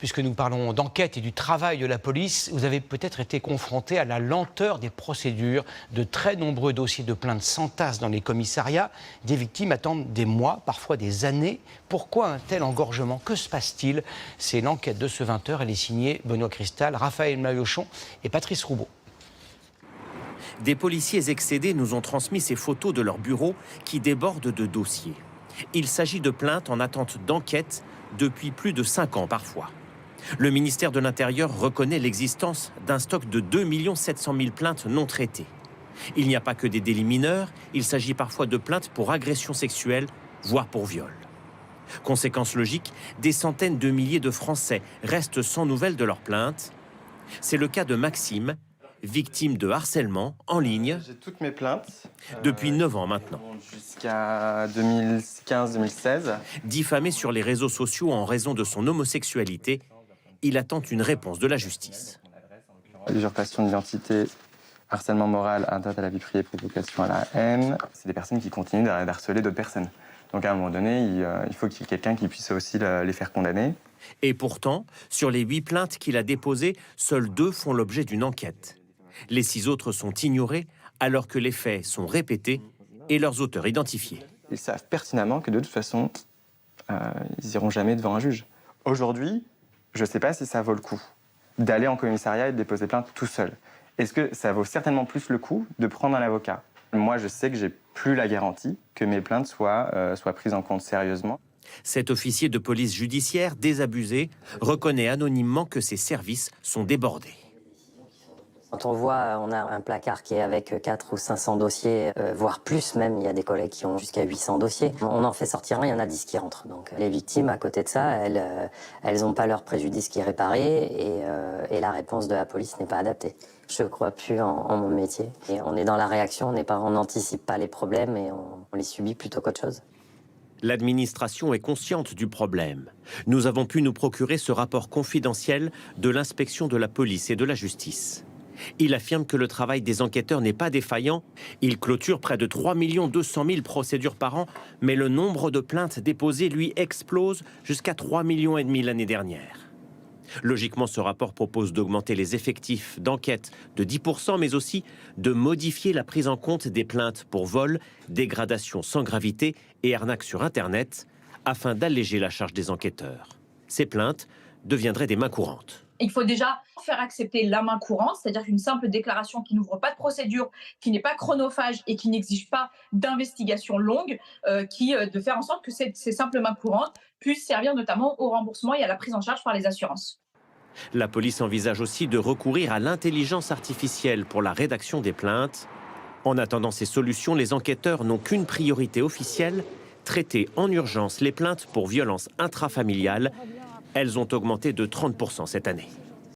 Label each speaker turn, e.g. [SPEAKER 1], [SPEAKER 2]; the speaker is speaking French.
[SPEAKER 1] Puisque nous parlons d'enquête et du travail de la police, vous avez peut-être été confronté à la lenteur des procédures. De très nombreux dossiers de plaintes s'entassent dans les commissariats. Des victimes attendent des mois, parfois des années. Pourquoi un tel engorgement? Que se passe-t-il? C'est l'enquête de ce 20h. Elle est signée Benoît Cristal, Raphaël Maillochon et Patrice Roubaud.
[SPEAKER 2] Des policiers excédés nous ont transmis ces photos de leur bureau qui débordent de dossiers. Il s'agit de plaintes en attente d'enquête depuis plus de 5 ans parfois. Le ministère de l'Intérieur reconnaît l'existence d'un stock de 2 700 000 plaintes non traitées. Il n'y a pas que des délits mineurs, il s'agit parfois de plaintes pour agression sexuelle, voire pour viol. Conséquence logique, des centaines de milliers de Français restent sans nouvelles de leurs plaintes. C'est le cas de Maxime, victime de harcèlement en ligne.
[SPEAKER 3] J'ai toutes mes plaintes.
[SPEAKER 2] Depuis 9 ans maintenant.
[SPEAKER 3] Jusqu'à 2015-2016.
[SPEAKER 2] Diffamé sur les réseaux sociaux en raison de son homosexualité, il attend une réponse de la justice.
[SPEAKER 3] Usurpation d'identité, harcèlement moral, atteinte à la vie privée, provocation à la haine. C'est des personnes qui continuent d'harceler d'autres personnes. Donc à un moment donné, il faut qu'il y ait quelqu'un qui puisse aussi les faire condamner.
[SPEAKER 2] Et pourtant, sur les 8 plaintes qu'il a déposées, seules 2 font l'objet d'une enquête. Les 6 autres sont ignorées alors que les faits sont répétés et leurs auteurs identifiés.
[SPEAKER 3] Ils savent pertinemment que de toute façon, ils n'iront jamais devant un juge. Aujourd'hui, je ne sais pas si ça vaut le coup d'aller en commissariat et de déposer plainte tout seul. Est-ce que ça vaut certainement plus le coup de prendre un avocat? Moi, je sais que j'ai plus la garantie que mes plaintes soient prises en compte sérieusement.
[SPEAKER 2] Cet officier de police judiciaire désabusé reconnaît anonymement que ses services sont débordés.
[SPEAKER 4] Quand on voit, on a un placard qui est avec 400 ou 500 dossiers, voire plus même, il y a des collègues qui ont jusqu'à 800 dossiers. On en fait sortir un, il y en a 10 qui rentrent. Donc les victimes, à côté de ça, elles n'ont pas leur préjudice qui est réparé et la réponse de la police n'est pas adaptée. Je ne crois plus en mon métier. Et on est dans la réaction, on n'anticipe pas les problèmes et on les subit plutôt qu'autre chose.
[SPEAKER 2] L'administration est consciente du problème. Nous avons pu nous procurer ce rapport confidentiel de l'inspection de la police et de la justice. Il affirme que le travail des enquêteurs n'est pas défaillant. Il clôture près de 3 200 000 procédures par an, mais le nombre de plaintes déposées, lui, explose jusqu'à 3,5 millions l'année dernière. Logiquement, ce rapport propose d'augmenter les effectifs d'enquête de 10%, mais aussi de modifier la prise en compte des plaintes pour vol, dégradation sans gravité et arnaque sur Internet, afin d'alléger la charge des enquêteurs. Ces plaintes deviendraient des mains courantes.
[SPEAKER 5] Il faut déjà faire accepter la main courante, c'est-à-dire qu'une simple déclaration qui n'ouvre pas de procédure, qui n'est pas chronophage et qui n'exige pas d'investigation longue, de faire en sorte que ces simples mains courantes puissent servir notamment au remboursement et à la prise en charge par les assurances.
[SPEAKER 2] La police envisage aussi de recourir à l'intelligence artificielle pour la rédaction des plaintes. En attendant ces solutions, les enquêteurs n'ont qu'une priorité officielle, traiter en urgence les plaintes pour violences intrafamiliales. Elles ont augmenté de 30% cette année.